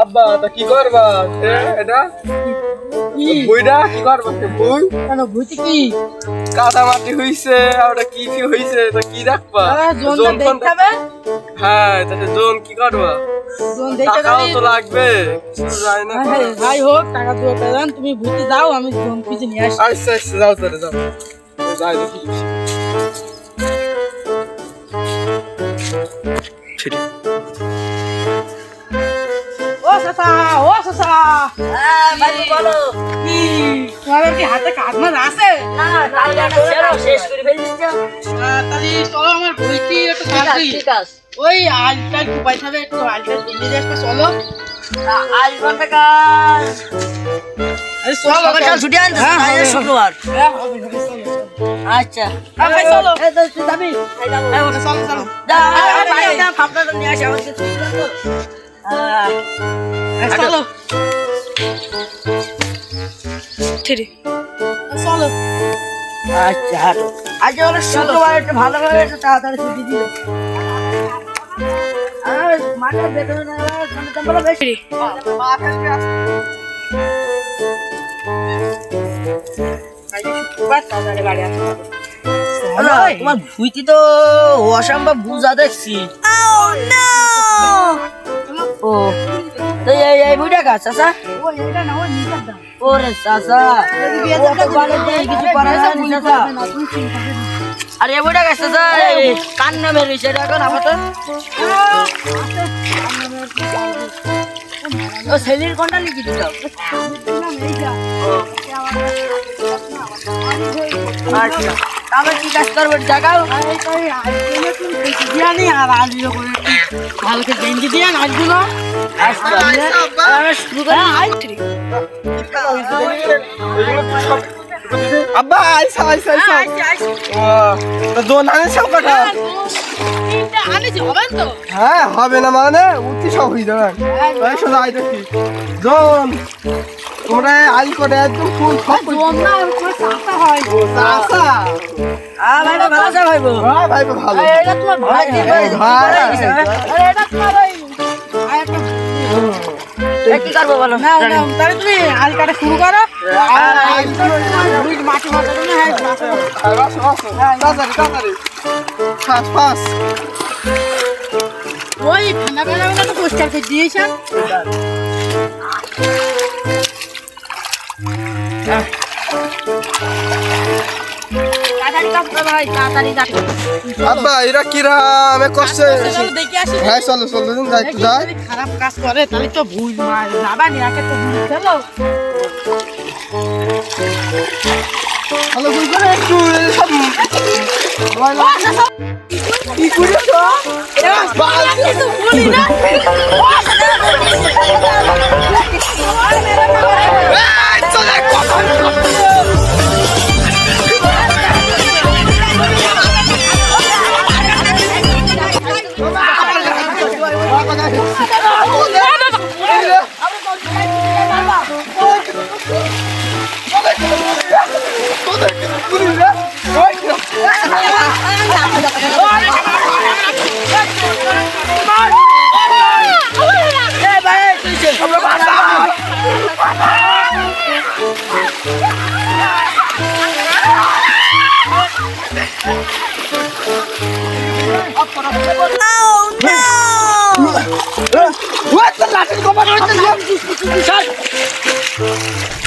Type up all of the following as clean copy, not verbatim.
আব্বা তা কি করবা এটা বুইটা কি করবা বুই কেন ভূতি কি কাদা মাটি হইছে আর ওটা কি কি হইছে তা কি রাখবা জোনটা দেখতে হবে। হ্যাঁ তাহলে জোন কি করবা জোন দেখতে টাকাও গেলে তো লাগবে কিছু যায় না যাই হোক টাকা দিয়ে পেলাম, তুমি ভূতি দাও, আমি জোন পিছে নিয়ে আসি। আচ্ছা আচ্ছা যাও তাহলে যাও যাই দেখি ঠিক ও চাচা, ও চাচা, ভাই বলো। কি তোমার কি হাতে কাজ মাছ আছে? না রান্নাটা শেষ করে ফেলিস তো। তাহলে চলো আমার বইটি একটু কাজ দিই। ঠিক আছে। ওই আলটা ডুবাই থাকবে, একটু আলটা ডুবিয়ে দিয়ে আসবে, চলো। আজ ঘন্টা কাজ। আরে চলো, সকাল ছুটি আনতে আজ শুক্রবার। হ্যাঁ, হবে, হবে, চলো, চলো। আচ্ছা। ভাই চলো। এই তো তুই যাবি? হ্যাঁ, ওটা চলো, চলো। যা ভাই যা ভাবনাটা নিয়ে আসি আমাকে ছুটি দাও তো। হ্যাঁ, চলো। চলো। আচ্ছা হাঁটো। আজ হলো শুক্রবার, একটু ভালো করে একটু তাড়াতাড়ি ছুটি দিবে। আর মাঠে বেতন না দাম বেশি। তোমার ভুইতি তো অসম্ভব বুঝা দেখছি। ও তো এই বুইটা গাছ চাচা। ওরে চাচা কিছু করা যায় না চাচা। আরে এই বুইটা গাছ চাচা কান নামে রয়েছে এখন আমাদের ও সেলির কোনটা লিখি দিল। আচ্ছা তাহলে কি কাজ করবো জাগাও। কালকে গেঞ্জি দিয়ে নাচগুলো শুরু করে আব্বা আইসা আইসা আইসা ও জোন আনেছাও কাটা আনেছি, হবেন তো? হ্যাঁ হবে না মানে উঠি সব হয়ে যাবে তাই সোজা আই দেখি জোন তোমরা আই করে একদম ফুল সব হয় আসা ভাই ভালো আছে ভাইবো। হ্যাঁ ভাই ভালো এটা তোমার ভাই এটা তোমার ওই কি করবো বলো। না না, তাহলে তুমি আল কাটা শুরু করো। আর মাটি মাথা না, হ্যাঁ তাড়াতাড়ি তাড়াতাড়ি ফাস ফাস ওই ফানা ফানা ফানা তো পোস্টার করে দিয়েছেন। তাড়াতাড়ি কাজ করো ভাই, তাড়াতাড়ি কাজ করো। আব্বা এরা কিরামে কষ্টে চলো দেখে আসি। হ্যাঁ চলো চলো যাই একটু যাই যদি খারাপ কাজ করে তাহলে তো ভুল যাবা নি, আগে তো ভুল খেলো। ভালো করে একটু সব কি করে তো বলি না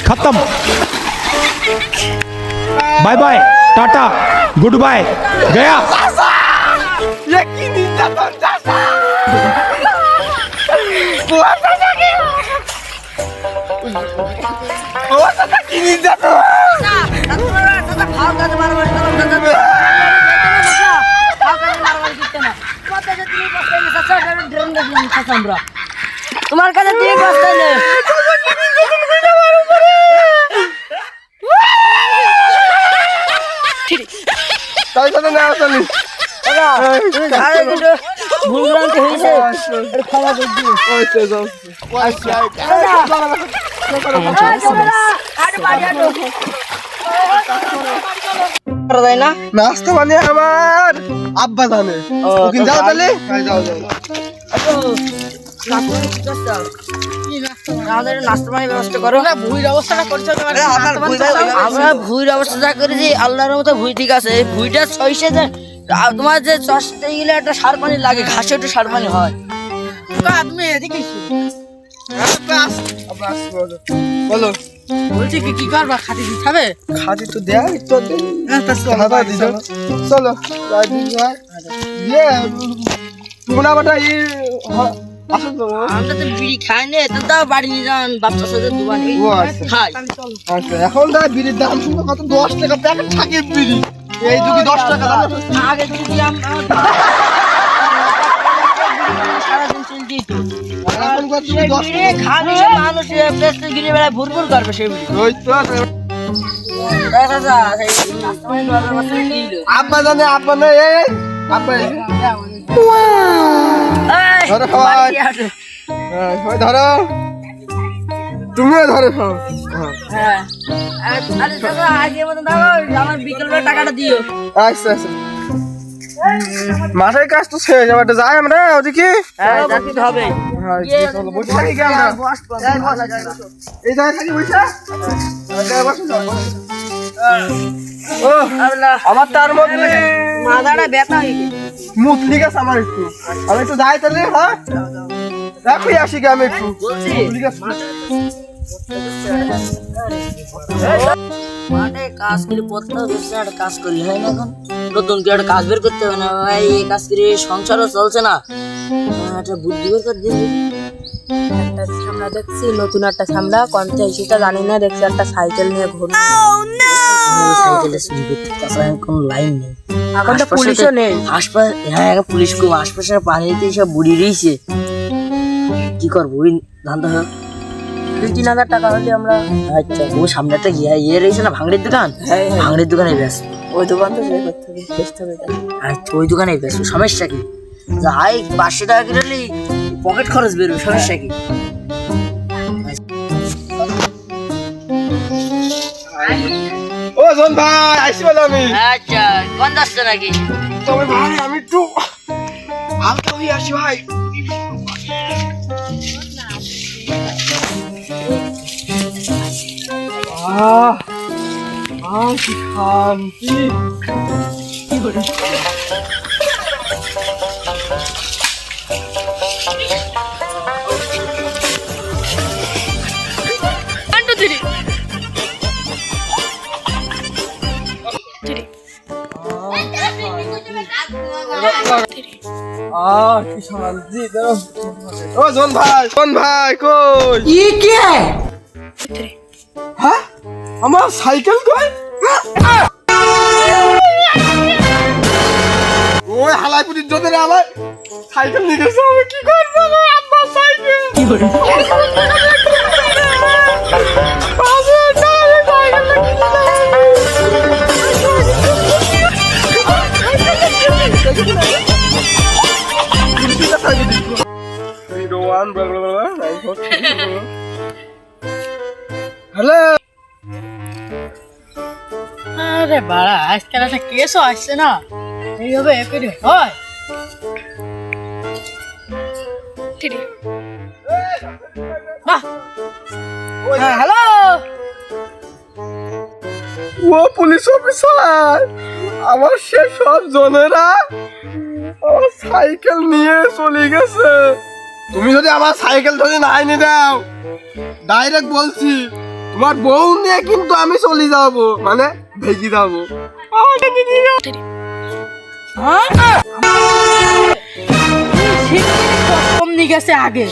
खत्म bye bye tata good bye गया ये की নির্যাতন চাচা বুয়া চাচা কি বুয়া চাচা কি নির্যাতন তোমার কাছে দিয়ে বসতে নেই। তাই সাথে না আসলি ভুলভ্রান্তি হয়েছে ক্ষমা করে দিও। না নাস্তা মানে আমার আব্বা জানে ও, ওখানে যাও তাহলে যাও যাও আমাদের নাস্তা পানির ব্যবস্থা করো। ভুঁড়ির অবস্থাটা করছো তোমার আমরা ভুঁড়ির অবস্থা করেছি আল্লাহর মতো ভুঁড়ি ঠিক আছে। এই ভুঁড়িটা ছয়সে যে তোমার যে চষতে গেলে একটা সার পানি লাগে, ঘাসে একটু সার পানি হয়। তুমি এদিকে এসো। বলো বলছি কি করবা, খাতি দিতে হবে? খাদি তো দেয়া একটু চলো তোমরা বাটা আসো তো। আমরা তো বিড়ি খাই না, তো তাও বাড়ি নিয়ে যান বাচ্চার সাথে দোকানে ও আচ্ছা খাই। আচ্ছা এখন তো বিড়ির দাম শুনবো কত, 10 টাকা প্যাকেট থাকে বিড়ি, এই যুগে 10 টাকা দাম। আগে যদি সারাদিন চল দিত এখন কত তুমি 10 টাকা খালি মানুষ পেস্টে গিরে বেড়ায় ভুরভুর করবে সেই বিড়ি। ওই তো আব্বা জানে, আব্বা না এই আব্বা ধরো সবাই, সবাই ধরো, তুমিও ধরো সব। আমার বিকেলবেলা টাকাটা দিও। আচ্ছা আচ্ছা মাঠের কাজ তো শেষ, এবার যাই আমরা ওদিকে। হবে চলো বসে থাকি কি আমরা, এই জায়গায় থাকি বসে। ও আমার তার মধ্যে মাথাটা ব্যথা হয়ে গেছে। মুতলি গেছে আমার একটু, আমি একটু যাই তাহলে। হ্যাঁ রাখি আসি গে আমি একটু বলছি মুতলি গেছে। মাঠে কাজ করে পড়তে বসে একটা কাজ করলে হয় না, এখন নতুন করে একটা কাজ বের করতে হবে না ভাই। এই কাজ করে সংসারও চলছে না, একটা বুদ্ধি বের করে দিন। একটা সামলা দেখছি, নতুন একটা সামলা কোনটা সেটা জানি না, দেখছি একটা সাইকেল নিয়ে ঘুরে। সাইকেলে চুরি করতে, তাছাড়া কোনো লাইন নেই, এখন তো পুলিশও নেই। আশপাশ হ্যাঁ পুলিশ খুব, আশপাশে পানিতে সব বুড়ি রয়েছে। কি করবো ওই ধান্দা হয়। 2-3 হাজার টাকা হলে আমরা। আচ্ছা ও সামনে একটা ইয়ে রয়েছে না ভাঙড়ির দোকান, ভাঙড়ির দোকানে ব্যস্ত। ওই দোকান তো বের করতে হবে, বেচতে হবে। আচ্ছা ওই দোকানে ব্যস্ত, সমস্যা কি? যাই 500 টাকা কিনলে পকেট খরচ বেরোবে, সমস্যা কি? ও জন ভাই আসি বলে আমি। আচ্ছা কোন যাচ্ছে নাকি? তবে ভাই আমি একটু হালকা হয়ে আসি ভাই। কি শান্তি। কি শান্তি। ও জন ভাই কই? হ্যাঁ আমার সাইকেল কই? ওই হালাইপুরির জন্য আমার সাইকেল নিয়ে গেছে, আমি কি করবো? আব্বা সাইকেল কি করে? হ্যালো আরে বাড়া, আজকাল একটা কেসও আসছে না, এইভাবে করে হয়? হ্যালো, ও পুলিশ অফিসার, আমার সে সব জনেরা আমার সাইকেল নিয়ে চলে গেছে। তুমি যদি আমার সাইকেল ধরে না এনে দাও, ডাইরেক্ট বলছি তোমার বউ নিয়ে কিন্তু আমি চলে যাব, মানে ভেগে যাবো। কম নিয়ে গেছে আগে।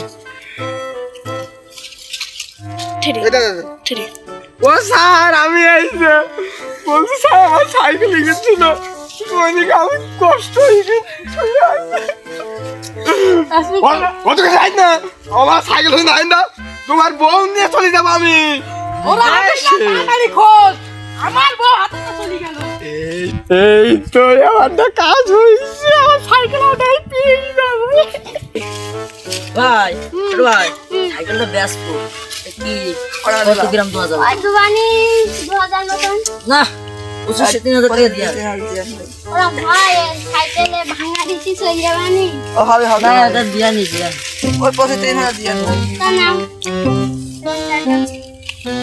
ও স্যার আমি এইছে বলছি, স্যার আমার সাইকেল নিয়ে গেছিল, আমি কষ্ট হয়ে গেছে। আমার সাইকেল ধরে না এনে দাও, তোমার বউ নিয়ে চলে যাবো আমি। আমার বউ হাতে চলে গেল। এই তো আমার কাজ হয়েছে, আমার সাইকেল ওটাই পেয়ে যাবো। ভাই ছোট ভাই সাইকেলটা ব্যস্ত কি কত গ্রাম 2000 দুবানি 2000 মতন না 25-3000 টাকা দিয়া ওরা ভাই সাইকেলে ভাঙা দিছি চলে যাবানি ও হবে হবে না এটা দিয়া নি দিয়া ওই 25-3000 দিয়ে দাও। তা নাও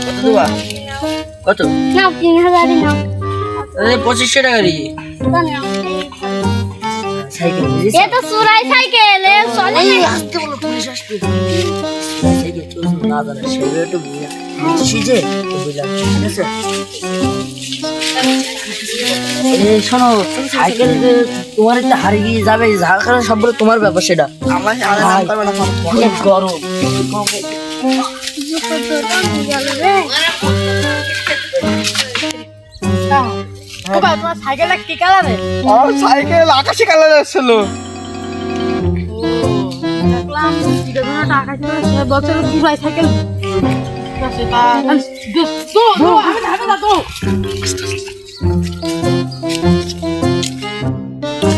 কত দেবা কত নাও 3000 নাও 2500 টাকা দিয়ে তা নাও সাইকেল এ তো সুরাই সাইকেল এ চলে এই না আসতে বলো পুলিশ আসবে সাইকেল চলছে না জানে সেগুলো একটু বুঝা শিজে তো বুঝলাম ঠিক আছে এই শোনো সাইকেল যে তোমার একটা হারিয়ে গিয়ে যাবে যার কারণে সব বলে তোমার ব্যাপার সেটা আমার আরে নাম করবে না কোনো। অনেক গরম ও ভাই তোমার সাইকেলটা কি কালারে? আমার সাইকেল আকাশি কালারের ছিল দেখলাম এটা কোনো টাকা ছিল সে বছর পুরাই সাইকেল সেটা তো আমি ঢাকা না তো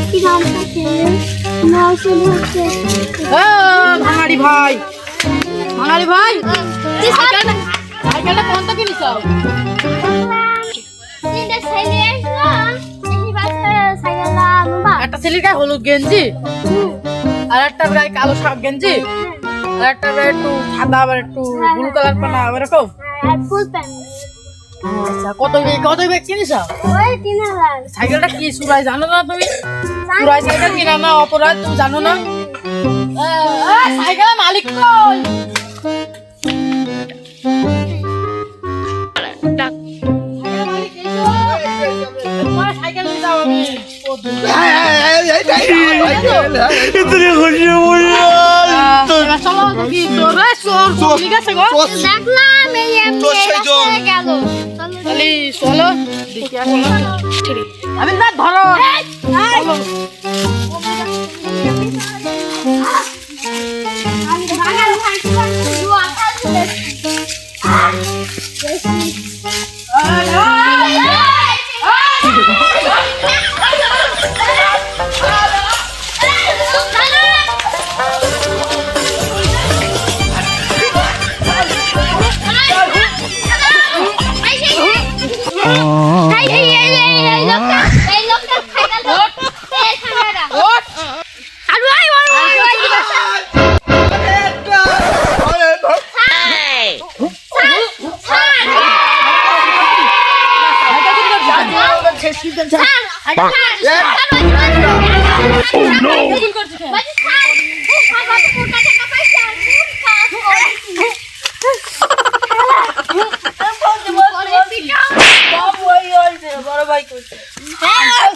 কি নাম আছে নাও চলে হচ্ছে ভাঙাড়ি ভাই ভাঙাড়ি ভাই কি সাইকেলটা কোনটা কিনিস তিনটা ছেলে আসলো এই বাসে সাইকেলটা নোবা একটা ছেলের গায়ে হলুদ গেঞ্জি আর একটা গায়ে কালো শার্ট গেঞ্জি আর একটা গায়ে একটু সাদা আবার একটু ব্লু কালার পানা এরকম আর ফুল প্যান্ট আচ্ছা কত ব্যাগ কিনিস ওই 3000 সাইকেলটা কি সুরাই জানো না তুমি সুরাই সাইকেল কিনা না অপরাধ তুমি জানো না সাইকেলের মালিক কই তোমার সাইকেল নিয়ে যাও আমি এবার চলো দেখি চোর ঠিক আছে গো দেখলাম এই এমনি তোর সেইজন। গেল তাহলে চলো দেখি আসো আমি না ধরো চলো।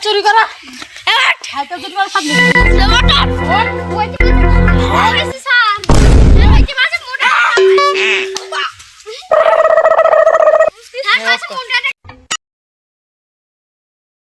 চুরি করা সাইকেল চুরি করা সামনে মোটা